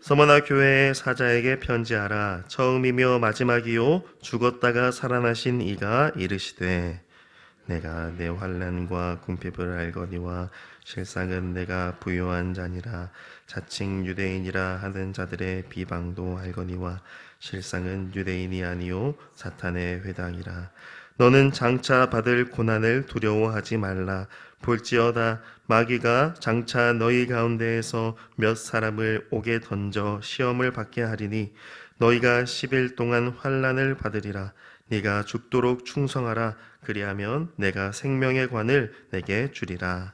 서머나 교회의 사자에게 편지하라. 처음이며 마지막이요 죽었다가 살아나신 이가 이르시되 내가 내 환난과 궁핍을 알거니와 실상은 내가 부요한 자니라. 자칭 유대인이라 하는 자들의 비방도 알거니와 실상은 유대인이 아니요 사탄의 회당이라. 너는 장차 받을 고난을 두려워하지 말라. 볼지어다 마귀가 장차 너희 가운데에서 몇 사람을 옥에 던져 시험을 받게 하리니 너희가 10일 동안 환난을 받으리라. 네가 죽도록 충성하라. 그리하면 내가 생명의 관을 내게 주리라.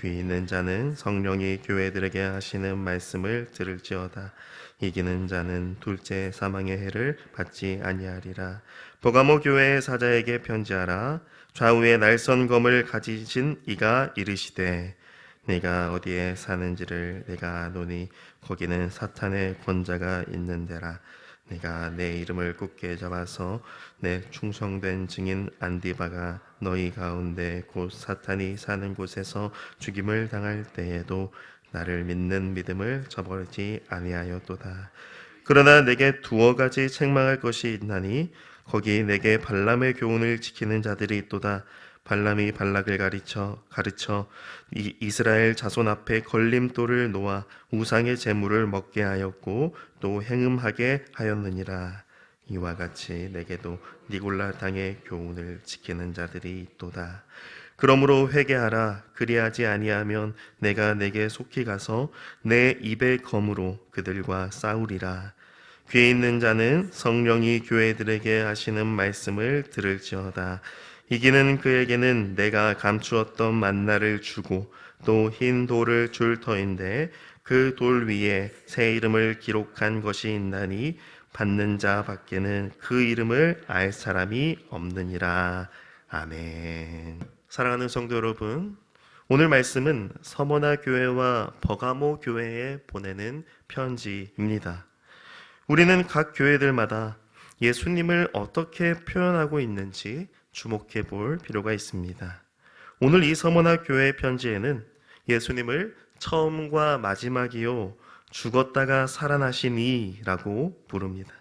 귀 있는 자는 성령이 교회들에게 하시는 말씀을 들을지어다. 이기는 자는 둘째 사망의 해를 받지 아니하리라. 버가모 교회의 사자에게 편지하라. 좌우에 날선 검을 가지신 이가 이르시되 네가 어디에 사는지를 내가 아노니 거기는 사탄의 권자가 있는 데라. 내가 내 이름을 굳게 잡아서 내 충성된 증인 안디바가 너희 가운데 곧 사탄이 사는 곳에서 죽임을 당할 때에도 나를 믿는 믿음을 저버리지 아니하였도다. 그러나 내게 두어 가지 책망할 것이 있나니 거기 내게 발람의 교훈을 지키는 자들이 있도다. 발람이 발락을 가르쳐 이스라엘 자손 앞에 걸림돌을 놓아 우상의 제물을 먹게 하였고 또 행음하게 하였느니라. 이와 같이 내게도 니골라 당의 교훈을 지키는 자들이 있도다. 그러므로 회개하라. 그리하지 아니하면 내가 내게 속히 가서 내 입의 검으로 그들과 싸우리라. 귀에 있는 자는 성령이 교회들에게 하시는 말씀을 들을지어다. 이기는 그에게는 내가 감추었던 만나를 주고 또 흰 돌을 줄 터인데 그 돌 위에 새 이름을 기록한 것이 있나니 받는 자 밖에는 그 이름을 알 사람이 없느니라. 아멘. 사랑하는 성도 여러분, 오늘 말씀은 서머나 교회와 버가모 교회에 보내는 편지입니다. 우리는 각 교회들마다 예수님을 어떻게 표현하고 있는지 주목해 볼 필요가 있습니다. 오늘 이 서머나 교회 편지에는 예수님을 처음과 마지막이요 죽었다가 살아나시니라고 부릅니다.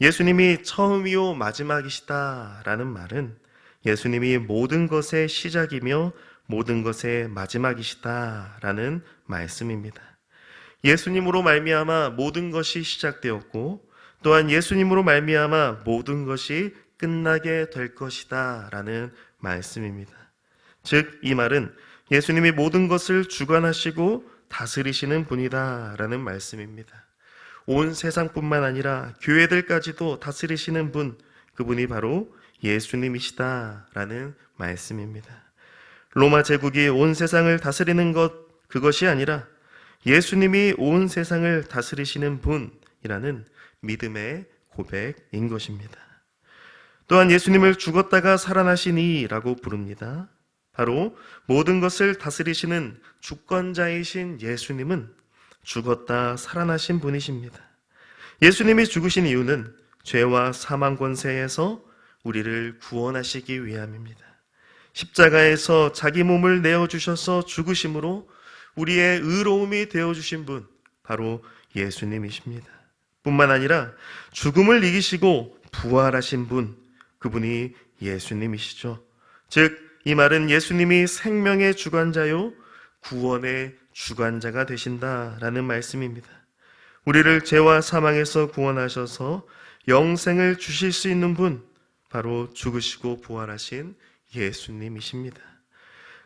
예수님이 처음이요 마지막이시다라는 말은 예수님이 모든 것의 시작이며 모든 것의 마지막이시다라는 말씀입니다. 예수님으로 말미암아 모든 것이 시작되었고 또한 예수님으로 말미암아 모든 것이 끝나게 될 것이다 라는 말씀입니다. 즉 이 말은 예수님이 모든 것을 주관하시고 다스리시는 분이다 라는 말씀입니다. 온 세상뿐만 아니라 교회들까지도 다스리시는 분, 그분이 바로 예수님이시다 라는 말씀입니다. 로마 제국이 온 세상을 다스리는 것, 그것이 아니라 예수님이 온 세상을 다스리시는 분이라는 믿음의 고백인 것입니다. 또한 예수님을 죽었다가 살아나시니라고 부릅니다. 바로 모든 것을 다스리시는 주권자이신 예수님은 죽었다 살아나신 분이십니다. 예수님이 죽으신 이유는 죄와 사망 권세에서 우리를 구원하시기 위함입니다. 십자가에서 자기 몸을 내어주셔서 죽으심으로 우리의 의로움이 되어주신 분, 바로 예수님이십니다. 뿐만 아니라 죽음을 이기시고 부활하신 분, 그분이 예수님이시죠. 즉 이 말은 예수님이 생명의 주관자요 구원의 주관자가 되신다라는 말씀입니다. 우리를 죄와 사망에서 구원하셔서 영생을 주실 수 있는 분, 바로 죽으시고 부활하신 예수님이십니다.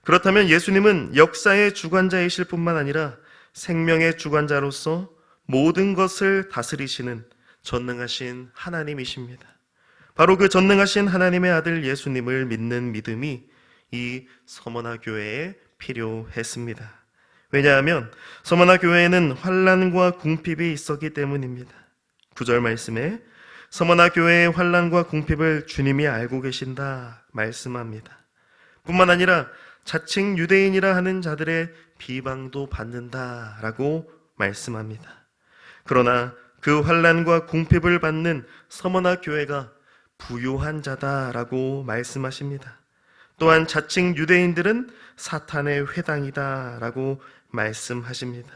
그렇다면 예수님은 역사의 주관자이실 뿐만 아니라 생명의 주관자로서 모든 것을 다스리시는 전능하신 하나님이십니다. 바로 그 전능하신 하나님의 아들 예수님을 믿는 믿음이 이 서머나 교회에 필요했습니다. 왜냐하면 서머나 교회에는 환난과 궁핍이 있었기 때문입니다. 9절 말씀에 서머나 교회의 환난과 궁핍을 주님이 알고 계신다 말씀합니다. 뿐만 아니라 자칭 유대인이라 하는 자들의 비방도 받는다라고 말씀합니다. 그러나 그 환난과 궁핍을 받는 서머나 교회가 부요한 자다라고 말씀하십니다. 또한 자칭 유대인들은 사탄의 회당이다라고 말씀하십니다.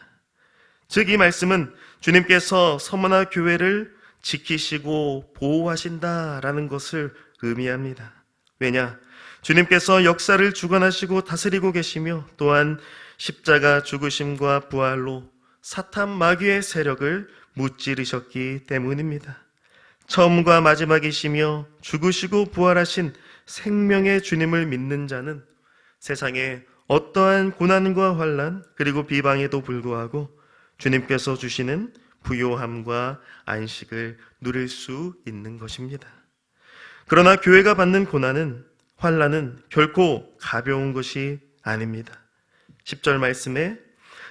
즉 이 말씀은 주님께서 서머나 교회를 지키시고 보호하신다라는 것을 의미합니다. 왜냐? 주님께서 역사를 주관하시고 다스리고 계시며 또한 십자가 죽으심과 부활로 사탄 마귀의 세력을 무찌르셨기 때문입니다. 처음과 마지막이시며 죽으시고 부활하신 생명의 주님을 믿는 자는 세상에 어떠한 고난과 환난 그리고 비방에도 불구하고 주님께서 주시는 부요함과 안식을 누릴 수 있는 것입니다. 그러나 교회가 받는 고난은 환난은 결코 가벼운 것이 아닙니다. 10절 말씀에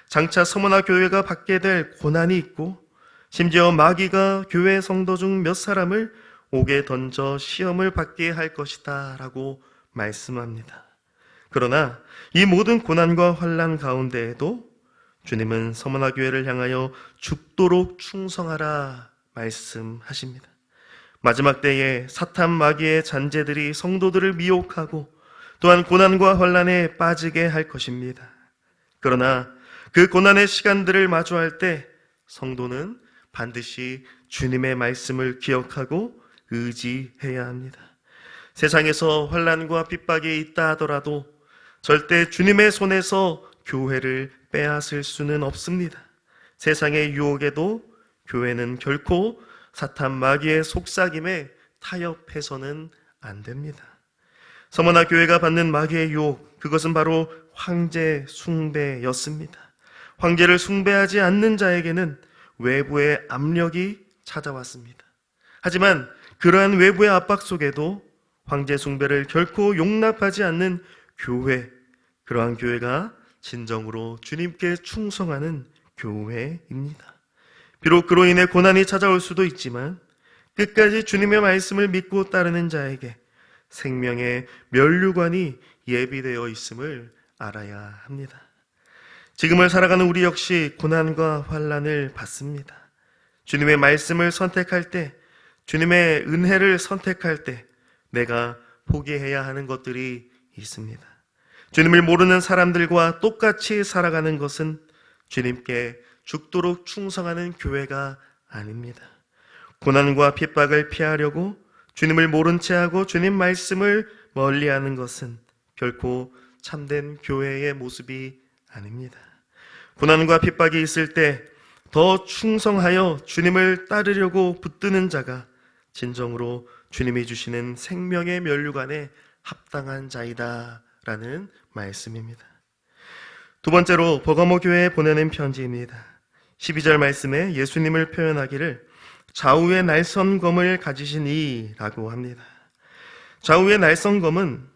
장차 서머나 교회가 받게 될 고난이 있고 심지어 마귀가 교회 성도 중 몇 사람을 옥에 던져 시험을 받게 할 것이다 라고 말씀합니다. 그러나 이 모든 고난과 환난 가운데에도 주님은 서머나 교회를 향하여 죽도록 충성하라 말씀하십니다. 마지막 때에 사탄 마귀의 잔재들이 성도들을 미혹하고 또한 고난과 환난에 빠지게 할 것입니다. 그러나 그 고난의 시간들을 마주할 때 성도는 반드시 주님의 말씀을 기억하고 의지해야 합니다. 세상에서 환난과 핍박이 있다 하더라도 절대 주님의 손에서 교회를 빼앗을 수는 없습니다. 세상의 유혹에도 교회는 결코 사탄 마귀의 속삭임에 타협해서는 안 됩니다. 서머나 교회가 받는 마귀의 유혹, 그것은 바로 황제 숭배였습니다. 황제를 숭배하지 않는 자에게는 외부의 압력이 찾아왔습니다. 하지만 그러한 외부의 압박 속에도 황제 숭배를 결코 용납하지 않는 교회, 그러한 교회가 진정으로 주님께 충성하는 교회입니다. 비록 그로 인해 고난이 찾아올 수도 있지만 끝까지 주님의 말씀을 믿고 따르는 자에게 생명의 면류관이 예비되어 있음을 알아야 합니다. 지금을 살아가는 우리 역시 고난과 환난을 받습니다. 주님의 말씀을 선택할 때, 주님의 은혜를 선택할 때 내가 포기해야 하는 것들이 있습니다. 주님을 모르는 사람들과 똑같이 살아가는 것은 주님께 죽도록 충성하는 교회가 아닙니다. 고난과 핍박을 피하려고 주님을 모른 채 하고 주님 말씀을 멀리하는 것은 결코 참된 교회의 모습이 아닙니다. 고난과 핍박이 있을 때 더 충성하여 주님을 따르려고 붙드는 자가 진정으로 주님이 주시는 생명의 면류관에 합당한 자이다 라는 말씀입니다. 두 번째로 버가모 교회에 보내는 편지입니다. 12절 말씀에 예수님을 표현하기를 좌우의 날선검을 가지신 이라고 합니다. 좌우의 날선검은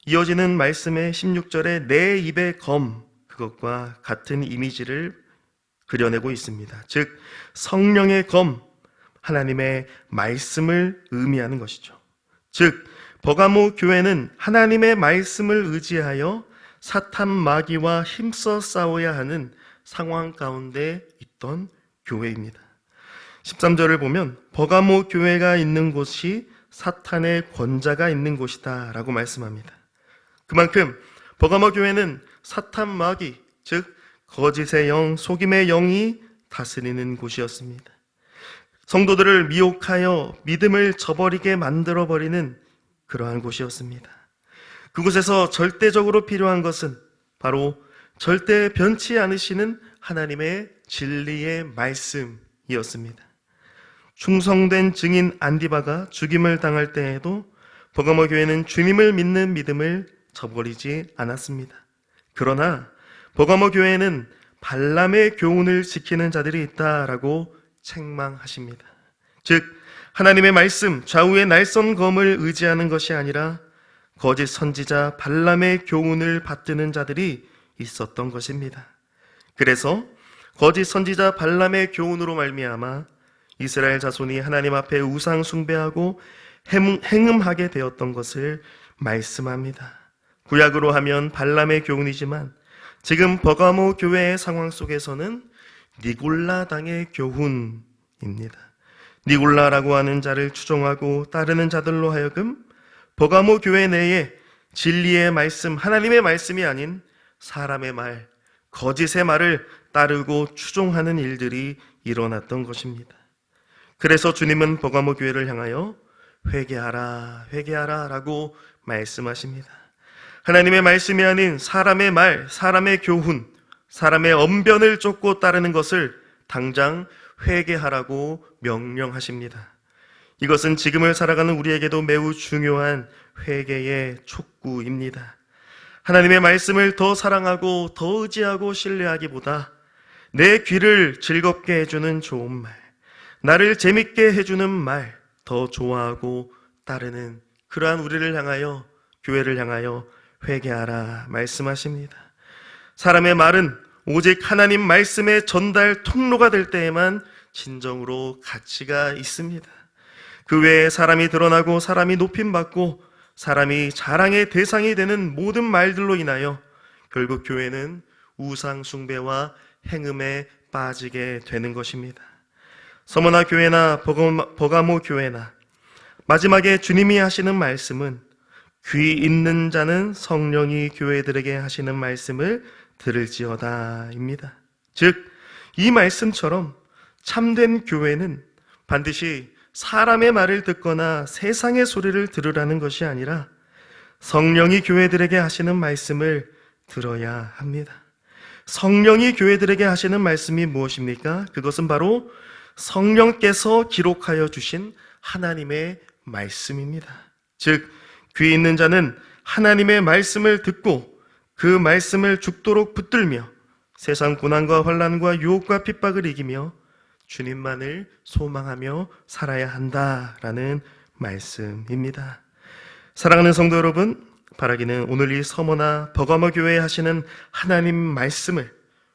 이어지는 말씀의 16절에 내 입의 검, 그것과 같은 이미지를 그려내고 있습니다. 즉 성령의 검, 하나님의 말씀을 의미하는 것이죠. 즉 버가모 교회는 하나님의 말씀을 의지하여 사탄 마귀와 힘써 싸워야 하는 상황 가운데 있던 교회입니다. 13절을 보면 버가모 교회가 있는 곳이 사탄의 권자가 있는 곳이다 라고 말씀합니다. 그만큼 버가모 교회는 사탄 마귀, 즉 거짓의 영, 속임의 영이 다스리는 곳이었습니다. 성도들을 미혹하여 믿음을 저버리게 만들어버리는 그러한 곳이었습니다. 그곳에서 절대적으로 필요한 것은 바로 절대 변치 않으시는 하나님의 진리의 말씀이었습니다. 충성된 증인 안디바가 죽임을 당할 때에도 버가모 교회는 주님을 믿는 믿음을 저버리지 않았습니다. 그러나 버가모 교회는 발람의 교훈을 지키는 자들이 있다라고 책망하십니다. 즉 하나님의 말씀, 좌우의 날선검을 의지하는 것이 아니라 거짓 선지자 발람의 교훈을 받드는 자들이 있었던 것입니다. 그래서 거짓 선지자 발람의 교훈으로 말미암아 이스라엘 자손이 하나님 앞에 우상 숭배하고 행음하게 되었던 것을 말씀합니다. 구약으로 하면 발람의 교훈이지만 지금 버가모 교회의 상황 속에서는 니골라당의 교훈입니다. 니골라라고 하는 자를 추종하고 따르는 자들로 하여금 버가모 교회 내에 진리의 말씀, 하나님의 말씀이 아닌 사람의 말, 거짓의 말을 따르고 추종하는 일들이 일어났던 것입니다. 그래서 주님은 버가모 교회를 향하여 회개하라, 회개하라 라고 말씀하십니다. 하나님의 말씀이 아닌 사람의 말, 사람의 교훈, 사람의 언변을 쫓고 따르는 것을 당장 회개하라고 명령하십니다. 이것은 지금을 살아가는 우리에게도 매우 중요한 회개의 촉구입니다. 하나님의 말씀을 더 사랑하고 더 의지하고 신뢰하기보다 내 귀를 즐겁게 해주는 좋은 말, 나를 재밌게 해주는 말 더 좋아하고 따르는 그러한 우리를 향하여, 교회를 향하여 회개하라 말씀하십니다. 사람의 말은 오직 하나님 말씀의 전달 통로가 될 때에만 진정으로 가치가 있습니다. 그 외에 사람이 드러나고 사람이 높임받고 사람이 자랑의 대상이 되는 모든 말들로 인하여 결국 교회는 우상 숭배와 행음에 빠지게 되는 것입니다. 서머나 교회나 버가모 교회나 마지막에 주님이 하시는 말씀은 귀 있는 자는 성령이 교회들에게 하시는 말씀을 들을지어다입니다. 즉, 이 말씀처럼 참된 교회는 반드시 사람의 말을 듣거나 세상의 소리를 들으라는 것이 아니라 성령이 교회들에게 하시는 말씀을 들어야 합니다. 성령이 교회들에게 하시는 말씀이 무엇입니까? 그것은 바로 성령께서 기록하여 주신 하나님의 말씀입니다. 즉, 귀 있는 자는 하나님의 말씀을 듣고 그 말씀을 죽도록 붙들며 세상 고난과 환난과 유혹과 핍박을 이기며 주님만을 소망하며 살아야 한다라는 말씀입니다. 사랑하는 성도 여러분, 바라기는 오늘 이 서머나 버가모 교회에 하시는 하나님 말씀을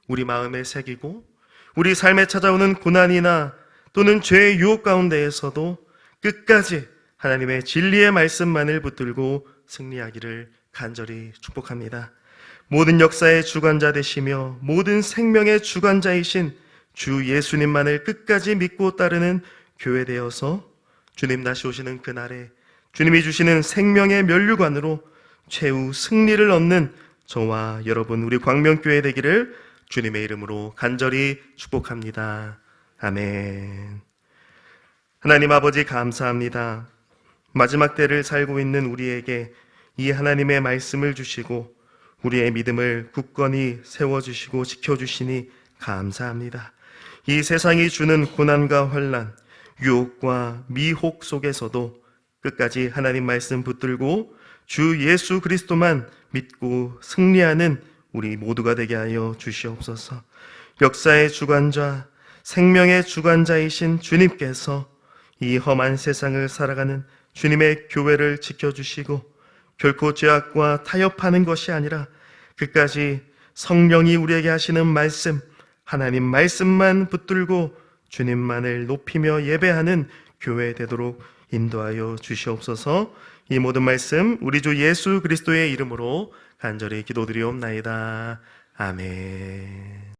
우리 마음에 새기고 우리 삶에 찾아오는 고난이나 또는 죄의 유혹 가운데에서도 끝까지 하나님의 진리의 말씀만을 붙들고 승리하기를 간절히 축복합니다. 모든 역사의 주관자 되시며 모든 생명의 주관자이신 주 예수님만을 끝까지 믿고 따르는 교회 되어서 주님 다시 오시는 그날에 주님이 주시는 생명의 면류관으로 최후 승리를 얻는 저와 여러분 우리 광명교회 되기를 주님의 이름으로 간절히 축복합니다. 아멘. 하나님 아버지 감사합니다. 마지막 때를 살고 있는 우리에게 이 하나님의 말씀을 주시고 우리의 믿음을 굳건히 세워주시고 지켜주시니 감사합니다. 이 세상이 주는 고난과 환난, 유혹과 미혹 속에서도 끝까지 하나님 말씀 붙들고 주 예수 그리스도만 믿고 승리하는 우리 모두가 되게 하여 주시옵소서. 역사의 주관자, 생명의 주관자이신 주님께서 이 험한 세상을 살아가는 주님의 교회를 지켜주시고 결코 죄악과 타협하는 것이 아니라 끝까지 성령이 우리에게 하시는 말씀, 하나님 말씀만 붙들고 주님만을 높이며 예배하는 교회 되도록 인도하여 주시옵소서. 이 모든 말씀 우리 주 예수 그리스도의 이름으로 간절히 기도드리옵나이다. 아멘.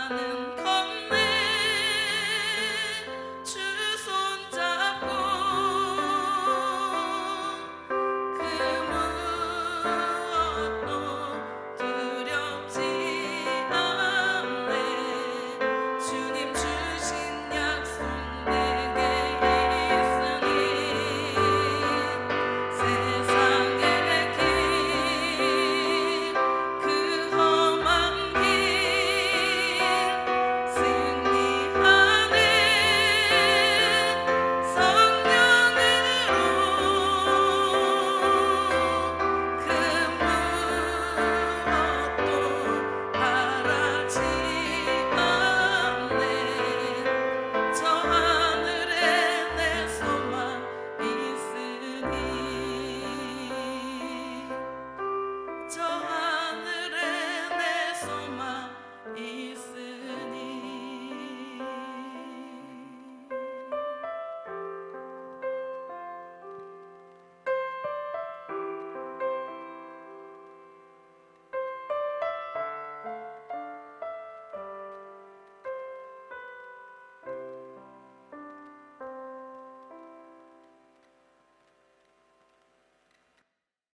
나는